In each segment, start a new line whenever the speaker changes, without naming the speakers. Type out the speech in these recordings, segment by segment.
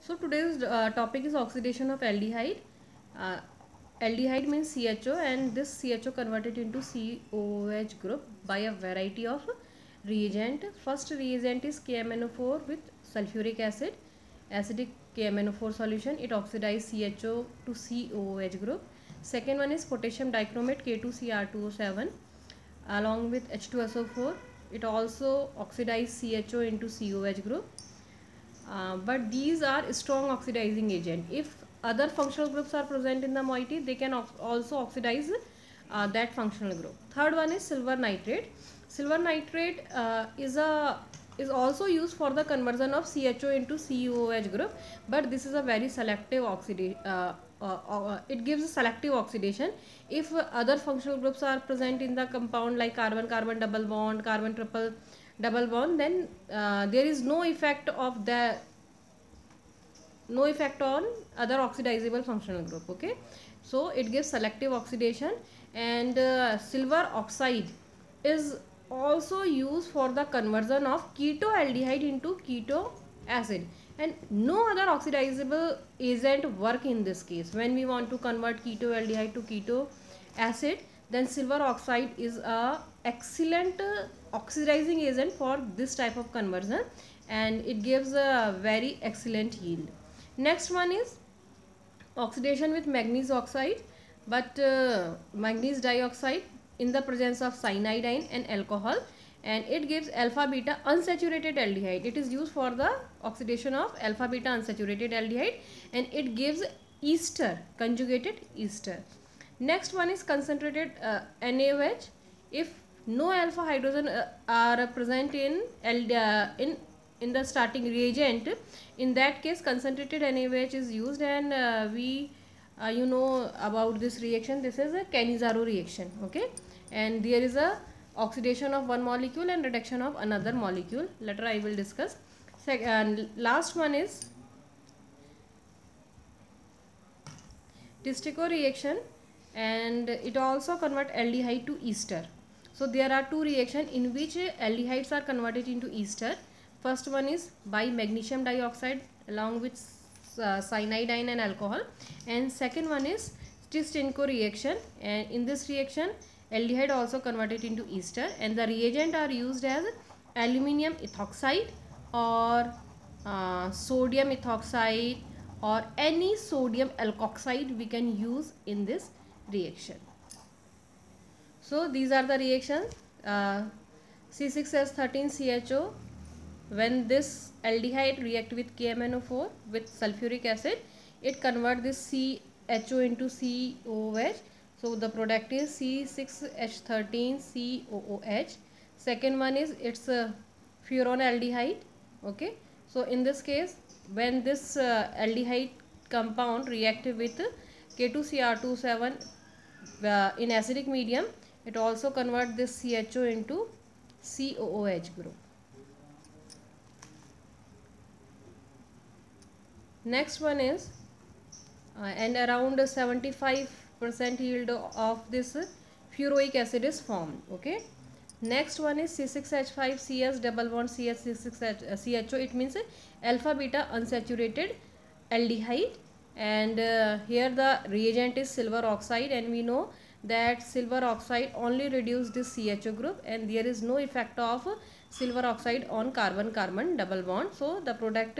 So today's topic is oxidation of aldehyde. Uh, Aldehyde means CHO, and this CHO converted into COOH group by a variety of reagent. First reagent is KMnO4 with sulfuric acid, acidic KMnO4 solution. It oxidizes CHO to COOH group. Second one is potassium dichromate K2Cr2O7 along with H2SO4. It also oxidizes CHO into COH group. But these are strong oxidizing agent. If other functional groups are present in the moiety, they can also oxidize that functional group. Third one is silver nitrate. Silver nitrate is also used for the conversion of CHO into COOH group, but this is a very selective oxidation. It gives a selective oxidation. If other functional groups are present in the compound like carbon-carbon double bond, carbon triple double bond, then there is no effect of the on other oxidizable functional group. Okay, so it gives selective oxidation. And silver oxide is also used for the conversion of ketoaldehyde into keto acid, and no other oxidizable agent work in this case. When we want to convert ketoaldehyde to keto acid, then silver oxide is a excellent oxidizing agent for this type of conversion, and it gives a very excellent yield. Next one is oxidation with manganese oxide, but manganese dioxide in the presence of cyanidine and alcohol, and it gives alpha beta unsaturated aldehyde. It is used for the oxidation of alpha beta unsaturated aldehyde, and it gives ester, conjugated ester. Next one is concentrated NaOH. If no alpha hydrogen are present in the starting reagent, in that case concentrated NaOH is used, and we you know about this reaction. This is a Cannizzaro reaction. Okay, and there is a oxidation of one molecule and reduction of another molecule. Later I will discuss. Last one is Testico reaction, and it also convert aldehyde to ester. So there are two reactions in which aldehydes are converted into ester. First one is by magnesium dioxide along with cyanidine and alcohol, and second one is Testico reaction, and in this reaction aldehyde also converted into ester, and the reagent are used as aluminium ethoxide or sodium ethoxide or any sodium alkoxide we can use in this reaction. So these are the reactions. C6H13CHO, when this aldehyde react with KMnO4 with sulfuric acid, it convert this CHO into COOH. So the product is C6H13COOH. Second one is its furan aldehyde. Okay, so in this case, when this aldehyde compound react with K2Cr2O7 in acidic medium, it also convert this CHO into COOH group. Next one is and around 75% yield of this furoic acid is formed. Okay, next one is C6H5CS double bond CH6CHO. It means alpha beta unsaturated aldehyde, and here the reagent is silver oxide, and we know that silver oxide only reduce this CHO group, and there is no effect of silver oxide on carbon-carbon double bond. So the product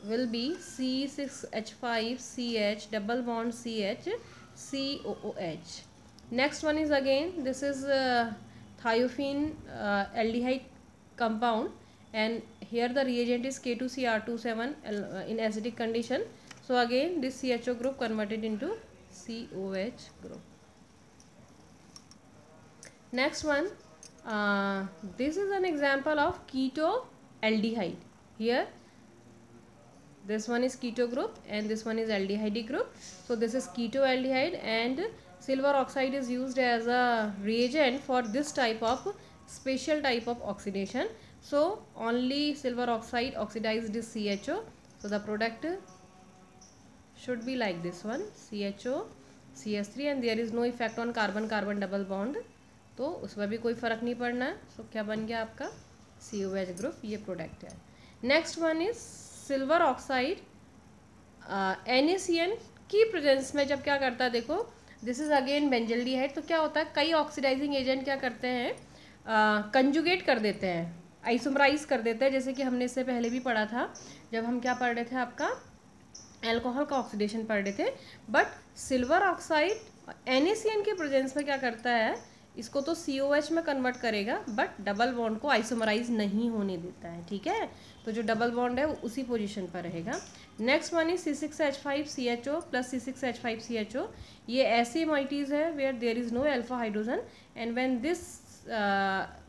will be C6H5CH double bond CH COOH. Next one is again, this is thiophene aldehyde compound, and here the reagent is K2Cr2O7 in acidic condition. So again this CHO group converted into COOH group. Next one, this is an example of keto aldehyde. Here this one is keto group and this one is aldehyde group. So this is keto aldehyde, and silver oxide is used as a reagent for this type of special type of oxidation. So only silver oxide oxidized this CHO. So the product should be like this one, CHO CH3, and there is no effect on carbon-carbon double bond, तो उसमें भी कोई फ़र्क नहीं पड़ना है. सो क्या बन गया आपका COH ग्रुप, ये प्रोडक्ट है. Next one is silver oxide NaCN की प्रेजेंस में जब क्या करता है, देखो दिस इज अगेन बेंजल्डिहाइड, तो क्या होता है कई ऑक्सीडाइजिंग एजेंट क्या करते हैं, कंजुगेट कर देते हैं, आइसोमराइज कर देते हैं, जैसे कि हमने इससे पहले भी पढ़ा था जब हम क्या पढ़ रहे थे, आपका अल्कोहल का ऑक्सीडेशन पढ़ रहे थे। बट सिल्वर ऑक्साइड NaCN के प्रेजेंस में क्या करता है, इसको तो COH में कन्वर्ट करेगा बट डबल बॉन्ड को आइसोमराइज नहीं होने देता है, ठीक है। तो जो डबल बॉन्ड है वो उसी पोजीशन पर रहेगा। Next one is C6H5CHO plus C6H5CHO। ये ऐसे मोइटीज़ है where there is no alpha hydrogen and when this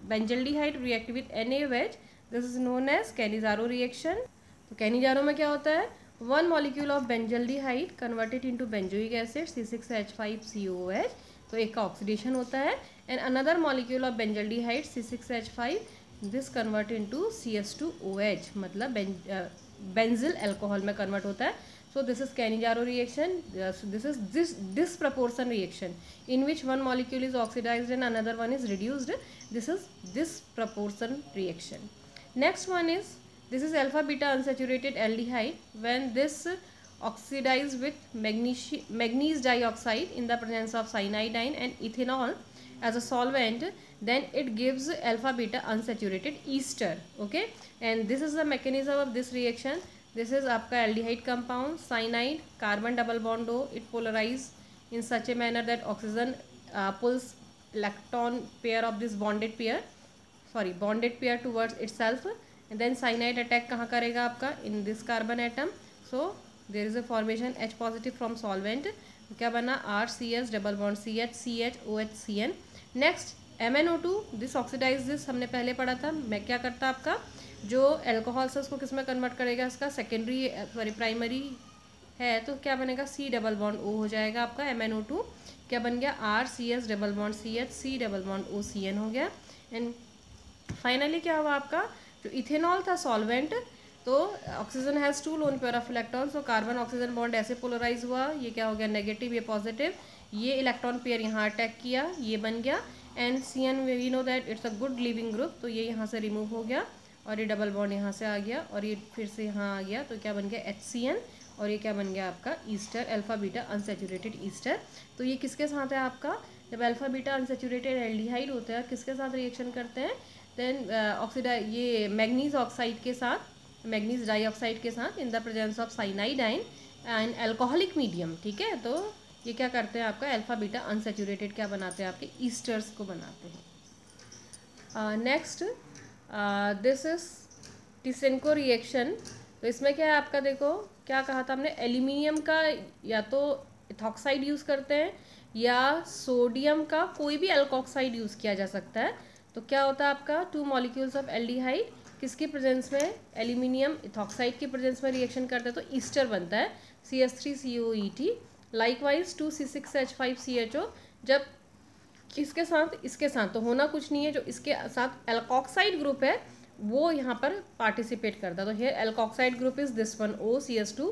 benzaldehyde react with NaOH, this is known as Cannizzaro reaction. तो कैनिजारो में क्या होता है, one molecule of benzaldehyde converted into benzoic acid C6H5COOH, तो एक का ऑक्सीडेशन होता है, and another molecule of benzaldehyde C6H5, this convert into CS2OH, मतलब बेंजिल अल्कोहल में कन्वर्ट होता है। So this is Cannizzaro reaction, this is disproportion reaction in which one molecule is oxidised and another one is reduced, this is disproportion reaction. Next one is this is alpha beta unsaturated aldehyde when this oxidized with manganese dioxide in the presence of cyanidine and ethanol as a solvent, then it gives alpha beta unsaturated ester, okay। and this is the mechanism of this reaction। this is आपका aldehyde compound, cyanide, carbon double bond O, it polarize in such a manner that oxygen pulls electron pair of this bonded pair towards itself, and then cyanide attack कहाँ करेगा आपका, in this carbon atom, so there is a formation H positive from solvent, क्या बना RCS double bond CH OH CN। next MnO2, this oxidize this हमने पहले पढ़ा था, मैं क्या करता आपका जो अल्कोहल से उसको किस में कन्वर्ट करेगा, इसका सेकेंडरी प्राइमरी है, तो क्या बनेगा C डबल बॉन्ड O हो जाएगा आपका MnO2, क्या बन गया RCS double bond CH C double bond OCN हो गया। एंड फाइनली क्या हुआ आपका, जो इथेनॉल था सॉल्वेंट, तो oxygen has 2 lone pair of electrons, तो कार्बन ऑक्सीजन बॉन्ड ऐसे पोलराइज हुआ, ये क्या हो गया नेगेटिव, ये पॉजिटिव, ये इलेक्ट्रॉन पेयर यहाँ अटैक किया, ये बन गया, and CN we know that it's a good leaving group, तो ये यहाँ से रिमूव हो गया और ये डबल बॉन्ड यहाँ से आ गया और ये फिर से यहाँ आ गया, तो क्या बन गया HCN, और ये क्या बन गया आपका Easter, alpha beta unsaturated Easter. तो ये किसके साथ है आपका, जब अल्फा बीटा अनसेचुरेटेड एल्डिहाइड होता है किसके साथ रिएक्शन करते हैं, देन ये मैग्नीज ऑक्साइड के साथ, मैग्नीज डाइऑक्साइड के साथ in the presence of cyanidine and alcoholic medium, ठीक है। तो ये क्या करते हैं आपका अल्फा बीटा अनसेचुरेटेड क्या बनाते हैं आपके ईस्टर्स को बनाते हैं। Next this is Tishchenko reaction. तो इसमें क्या है आपका, देखो क्या कहा था हमने, एल्यूमिनियम का या तो इथॉक्साइड यूज़ करते हैं या सोडियम का कोई भी अल्कोक्साइड यूज़ किया जा सकता है। तो क्या होता है आपका 2 मॉलिक्यूल्स ऑफ एल्डिहाइड किसकी प्रेजेंस में, एल्यूमिनियम इथॉक्साइड की प्रेजेंस में रिएक्शन करते हैं तो ईस्टर बनता है CS3COET। लाइकवाइज 2 C6H5CHO, जब किसके साथ, इसके साथ तो होना कुछ नहीं है, जो इसके साथ अल्कोक्साइड ग्रुप है वो यहाँ पर पार्टिसिपेट करता है, तो here alkoxide group is this one OCS2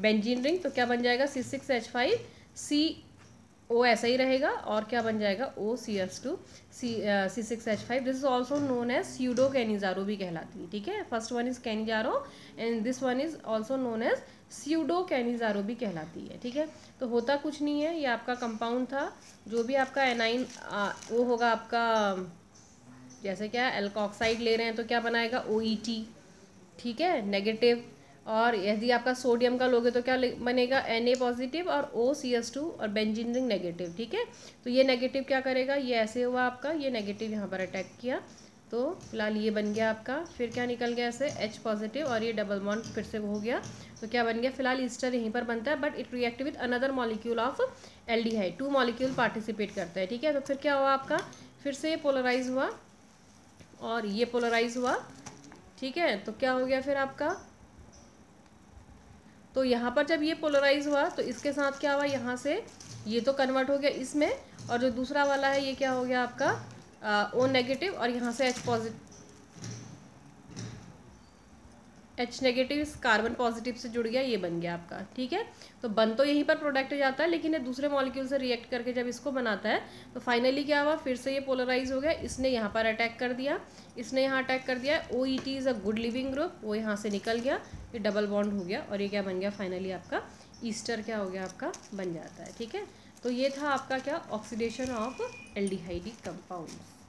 benzene ring, तो क्या बन जाएगा C6H5CO ऐसा ही रहेगा और क्या बन जाएगा OCS2 C6H5। This is also known as pseudo Cannizzaro भी कहलाती है, ठीक है। First one is Cannizzaro and this one is also known as pseudo Cannizzaro भी कहलाती है, ठीक है। तो होता कुछ नहीं है, ये आपका कंपाउंड था, जो भी आपका एनाइन वो होगा आपका, जैसे क्या अल्कोक्साइड ले रहे हैं तो क्या बनाएगा OET, ठीक है, नेगेटिव, और यदि आपका सोडियम का लोगे तो क्या बनेगा Na पॉजिटिव और OCS2 और बेंजीन रिंग नेगेटिव, ठीक है। तो ये नेगेटिव क्या करेगा, ये ऐसे हुआ आपका, ये नेगेटिव यहाँ पर अटैक किया, तो फिलहाल ये बन गया आपका, फिर क्या निकल गया ऐसे H पॉजिटिव और ये डबल बॉन्ड फिर से हो गया, तो क्या बन गया, फिलहाल ईस्टर यहीं पर बनता है, but it react with another molecule of aldehyde, 2 molecule participate करता है, ठीक है। तो फिर क्या हुआ आपका, फिर से ये पोलराइज हुआ और ये पोलराइज हुआ, ठीक है। तो क्या हो गया फिर आपका, तो यहाँ पर जब ये पोलराइज हुआ तो इसके साथ क्या हुआ, यहाँ से ये तो कन्वर्ट हो गया इसमें, और जो दूसरा वाला है ये क्या हो गया आपका O नेगेटिव और यहाँ से H पॉजिटिव H नेगेटिव इस कार्बन पॉजिटिव से जुड़ गया, ये बन गया आपका, ठीक है। तो बन तो यहीं पर प्रोडक्ट जाता है, लेकिन ये दूसरे मॉलिक्यूल से रिएक्ट करके जब इसको बनाता है तो फाइनली क्या हुआ, फिर से ये पोलराइज हो गया, इसने यहाँ पर अटैक कर दिया, इसने यहाँ अटैक कर दिया, OET is a good leaving group, वो यहाँ से निकल गया, ये डबल बॉन्ड हो गया और ये क्या बन गया फाइनली आपका ईस्टर क्या हो गया आपका बन जाता है, ठीक है। तो ये था आपका क्या ऑक्सीडेशन ऑफ एल्डिहाइड कंपाउंड्स।